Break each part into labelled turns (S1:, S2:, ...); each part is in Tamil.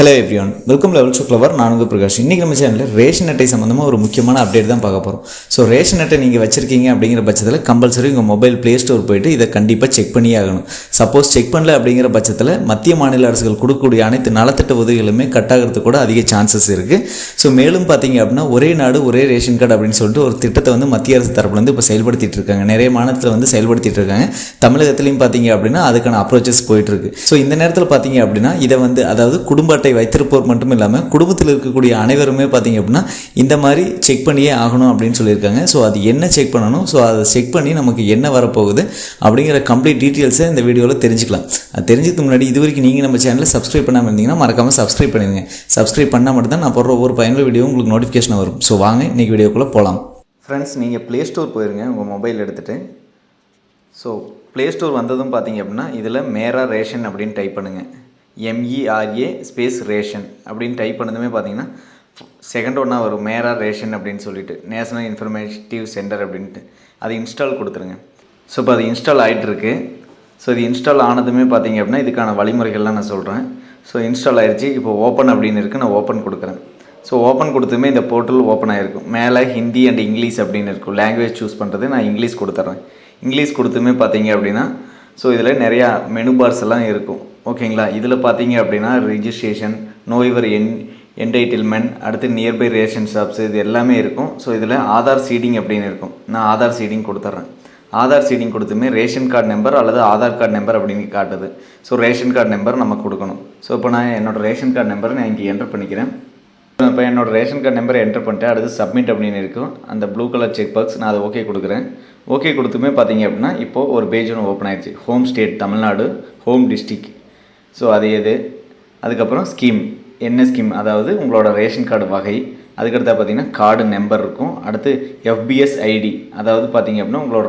S1: Hello everyone, welcome level to clever. நான் உங்கள் பிரகாஷ். இன்றைக்கி நம்ம சேனலில் ரேஷன் அட்டை சம்மந்தமாக ஒரு முக்கியமான அப்டேட் தான் பார்க்க போகிறோம். ஸோ ரேஷன் அட்டை நீங்கள் வச்சுருக்கீங்க அப்படிங்கிற பட்சத்தில் கம்பல்சரி உங்கள் மொபைல் ப்ளே ஸ்டோர் போய்ட்டு இதை கண்டிப்பாக செக் பண்ணியே ஆகணும். சப்போஸ் செக் பண்ணல அப்படிங்கிற பட்சத்தில் மத்திய மாநில அரசுகள் கொடுக்கக்கூடிய அனைத்து நலத்திட்ட உதவிகளுமே கட் ஆகிறதுக்கு கூட அதிக சான்சஸ் இருக்குது. ஸோ மேலும் பார்த்தீங்க அப்படின்னா ஒரே நாடு ஒரே ரேஷன் கார்டு அப்படின்னு சொல்லிட்டு ஒரு திட்டத்தை வந்து மத்திய அரசு தரப்புலேருந்து இப்போ செயல்படுத்திட்டு இருக்காங்க. நிறைய மாநிலத்தில் வந்து செயல்படுத்திட்டு இருக்காங்க. தமிழகத்திலையும் பார்த்தீங்க அப்படின்னா அதுக்கான அப்ரோச்சஸ் போயிட்டுருக்கு. ஸோ இந்த நேரத்தில் பார்த்தீங்க அப்படின்னா இதை வந்து அதாவது குடும்ப அட்டை வைத்திருப்போர் மட்டும் இல்லாமல் குடும்பத்தில் இருக்கக்கூடிய அனைவருமே பார்த்தீங்க அப்படின்னா இந்த மாதிரி செக் பண்ணியே ஆகணும் அப்படின்னு சொல்லியிருக்காங்க. ஸோ அது என்ன செக் பண்ணணும், ஸோ அதை செக் பண்ணி நமக்கு என்ன வரப்போகுது அப்படிங்கிற கம்ப்ளீட் டீட்டெயில்ஸை இந்த வீடியோவில் தெரிஞ்சுக்கலாம். அது தெரிஞ்சதுக்கு முன்னாடி இது வரைக்கும் நீங்கள் நம்ம சேனலை சப்ஸ்கிரைப் பண்ணாமல் இருந்தீங்கன்னா மறக்காமல் சப்ஸ்கிரைப் பண்ணிடுங்க. சப்ஸ்கிரைப் பண்ணால் மட்டும் தான் நான் போடுற ஒவ்வொரு பயனுள்ள வீடியோ உங்களுக்கு நோட்டிஃபிகேஷன் வரும். ஸோ வாங்க இன்றைக்கி வீடியோக்குள்ளே போகலாம். ஃப்ரெண்ட்ஸ், நீங்கள் ப்ளே ஸ்டோர் போயிருங்க உங்கள் மொபைல் எடுத்துகிட்டு. ஸோ ப்ளே ஸ்டோர் வந்ததும் பார்த்தீங்க அப்படின்னா இதில் மேரா ரேஷன் அப்படின்னு டைப் பண்ணுங்கள். MERA ஸ்பேஸ் ரேஷன் அப்படின்னு டைப் பண்ணதுமே பார்த்தீங்கன்னா செகண்ட் ஒன்றா வரும் மேரா ரேஷன் அப்படின்னு சொல்லிட்டு நேஷனல் இன்ஃபர்மேட்டிவ் சென்டர் அப்படின்ட்டு அது இன்ஸ்டால் கொடுத்துருங்க. ஸோ இப்போ அது இன்ஸ்டால் ஆகிட்டுருக்கு. ஸோ இது இன்ஸ்டால் ஆனதுமே பார்த்தீங்க அப்படின்னா இதுக்கான வழிமுறைகள்லாம் நான் சொல்கிறேன். ஸோ இன்ஸ்டால் ஆகிடுச்சு. இப்போ ஓப்பன் அப்படின்னு இருக்குது. நான் ஓப்பன் கொடுக்குறேன். ஸோ ஓப்பன் கொடுத்துமே இந்த போர்ட்டல் ஓப்பன் ஆகிருக்கும். மேலே ஹிந்தி அண்ட் இங்கிலீஷ் அப்படின்னு இருக்கும். லாங்குவேஜ் சூஸ் பண்ணுறது நான் இங்கிலீஷ் கொடுத்துட்றேன். இங்கிலீஷ் கொடுத்துமே பார்த்தீங்க அப்படின்னா ஸோ இதில் நிறையா மெனு பார்ஸ் எல்லாம் இருக்கும். ஓகேங்களா, இதில் பார்த்தீங்க அப்படின்னா ரிஜிஸ்ட்ரேஷன், நோ யுவர் என்டைட்டில்மெண்ட், அடுத்து நியர்பை ரேஷன் ஷாப்ஸ், இது எல்லாமே இருக்கும். ஸோ இதில் ஆதார் சீடிங் அப்படின்னு இருக்கும். நான் ஆதார் சீடிங் கொடுத்துட்றேன். ஆதார் சீடிங் கொடுத்துமே ரேஷன் கார்டு நம்பர் அல்லது ஆதார் கார்டு நம்பர் அப்படின்னு காட்டுது. ஸோ ரேஷன் கார்டு நம்பர் நம்ம கொடுக்கணும். ஸோ இப்போ நான் என்னோடய ரேஷன் கார்டு நம்பரை நான் இங்கே என்டர் பண்ணிக்கிறேன். இப்போ என்னோடய ரேஷன் கார்டு நம்பரை என்டர் பண்ணிட்டேன். அடுத்து சப்மிட் அப்படின்னு இருக்கும். அந்த ப்ளூ கலர் செக் பாக்ஸ் நான் அதை ஓகே கொடுக்குறேன். ஓகே கொடுத்துமே பார்த்தீங்க அப்படின்னா இப்போது ஒரு பேஜ் ஒன்று ஓப்பன் ஆகிடுச்சு. Home state Tamil Nadu, home district. So அது எது, அதுக்கப்புறம் ஸ்கீம் என்ன ஸ்கீம், அதாவது உங்களோட ரேஷன் கார்டு வகை, அதுக்கடுத்து பார்த்தீங்கன்னா கார்டு நம்பர் இருக்கும். அடுத்து FBS ID, அதாவது பார்த்தீங்க அப்படின்னா உங்களோட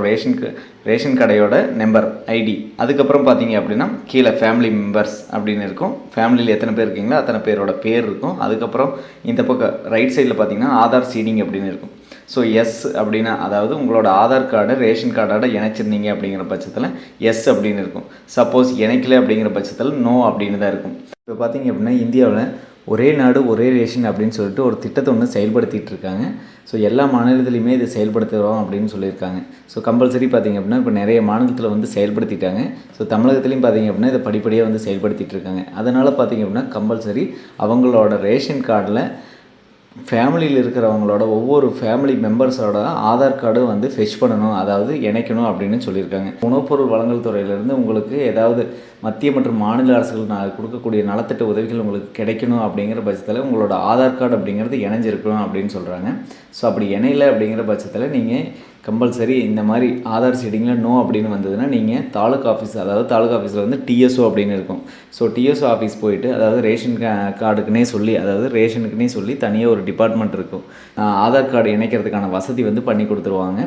S1: ரேஷன் கடையோட நம்பர் ஐடி. அதுக்கப்புறம் பார்த்தீங்க அப்படின்னா கீழே ஃபேமிலி மெம்பர்ஸ் அப்படின்னு இருக்கும். ஃபேமிலியில் எத்தனை பேர் இருக்கீங்களோ அத்தனை பேரோட பேர் இருக்கும். அதுக்கப்புறம் இந்த பக்கம் ரைட் சைடில் பார்த்தீங்கன்னா ஆதார் சீடிங் அப்படின்னு இருக்கும். ஸோ எஸ் அப்படின்னா அதாவது உங்களோட ஆதார் கார்டை ரேஷன் கார்டோட இணைச்சிருந்தீங்க அப்படிங்கிற பட்சத்தில் எஸ் அப்படின்னு இருக்கும். சப்போஸ் இணைக்கலை அப்படிங்கிற பட்சத்தில் நோ அப்படின்னு தான் இருக்கும். இப்போ பார்த்தீங்க அப்படின்னா இந்தியாவில் ஒரே நாடு ஒரே ரேஷன் அப்படின்னு சொல்லிட்டு ஒரு திட்டத்தை ஒன்று செயல்படுத்திகிட்டு இருக்காங்க. ஸோ எல்லா மாநிலத்துலையுமே இதை செயல்படுத்துகிறோம் அப்படின்னு சொல்லியிருக்காங்க. ஸோ கம்பல்சரி பார்த்திங்க அப்படின்னா இப்போ நிறைய மாநிலத்தில் வந்து செயல்படுத்திட்டாங்க. ஸோ தமிழகத்துலேயும் பார்த்திங்க அப்படின்னா இதை படிப்படியாக வந்து செயல்படுத்திகிட்டு இருக்காங்க. அதனால் பார்த்திங்க அப்படின்னா கம்பல்சரி அவங்களோட ரேஷன் கார்டில் ஃபேமிலியில் இருக்கிறவங்களோட ஒவ்வொரு ஃபேமிலி மெம்பர்ஸோட ஆதார் கார்டு வந்து ஃபெச் பண்ணணும், அதாவது இணைக்கணும் அப்படின்னு சொல்லியிருக்காங்க. உணவுப்பொருள் வழங்கல் துறையிலேருந்து உங்களுக்கு ஏதாவது மத்திய மற்றும் மாநில அரசுகள் கொடுக்கக்கூடிய நலத்திட்ட உதவிகள் உங்களுக்கு கிடைக்கணும் அப்படிங்கிற பட்சத்தில் உங்களோட ஆதார் கார்டு அப்படிங்கிறது இணைஞ்சிருக்கணும் அப்படின்னு சொல்கிறாங்க. ஸோ அப்படி இணையலை அப்படிங்கிற பட்சத்தில் நீங்கள் கம்பல்சரி இந்த மாதிரி ஆதார் சீடிங்கில் நோ அப்படின்னு வந்ததுன்னா நீங்கள் தாலுக்கா ஆஃபீஸ், அதாவது தாலுக்கா ஆஃபீஸில் வந்து TSO அப்படின்னு இருக்கும். ஸோ TSO ஆஃபீஸ் போயிட்டு, அதாவது ரேஷன் கார்டுக்குனே சொல்லி, அதாவது ரேஷனுக்குனே சொல்லி தனியாக ஒரு டிபார்ட்மெண்ட் இருக்கும். ஆதார் கார்டு இணைக்கிறதுக்கான வசதி வந்து பண்ணி கொடுத்துருவாங்க.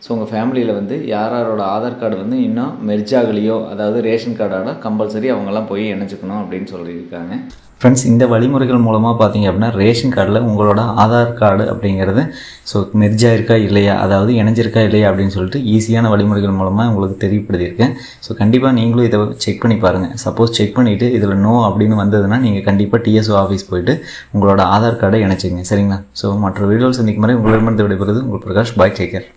S1: ஸோ உங்கள் ஃபேமிலியில் வந்து யாரோட ஆதார் கார்டு வந்து இன்னும் மெர்ஜ் ஆகலையோ, அதாவது ரேஷன் கார்டோட கம்பல்சரி அவங்கெல்லாம் போய் இணைச்சிக்கணும் அப்படின்னு சொல்லியிருக்காங்க. ஃப்ரெண்ட்ஸ், இந்த வழிமுறைகள் மூலமாக பார்த்தீங்க அப்படின்னா ரேஷன் கார்டில் உங்களோட ஆதார் கார்டு அப்படிங்கிறது ஸோ மெர்ஜ் ஆகிருக்கா இல்லையா, அதாவது இணைஞ்சிருக்கா இல்லையா அப்படின்னு சொல்லிட்டு ஈஸியான வழிமுறைகள் மூலமாக உங்களுக்கு தெரியப்படுத்தியிருக்கேன். ஸோ கண்டிப்பாக நீங்களும் இதை செக் பண்ணி பாருங்கள். சப்போஸ் செக் பண்ணிவிட்டு இதில் நோ அப்படின்னு வந்ததுன்னா நீங்கள் கண்டிப்பாக TSO ஆஃபீஸ் போய்ட்டு உங்களோட ஆதார் கார்டை இணைச்சிங்க. சரிங்களா? ஸோ மற்ற வீடியோவில் சந்திக்கும் முறை உங்களிடமிருந்து விடைபெறுவது உங்கள் பிரகாஷ். பாய், டேக் கேர்.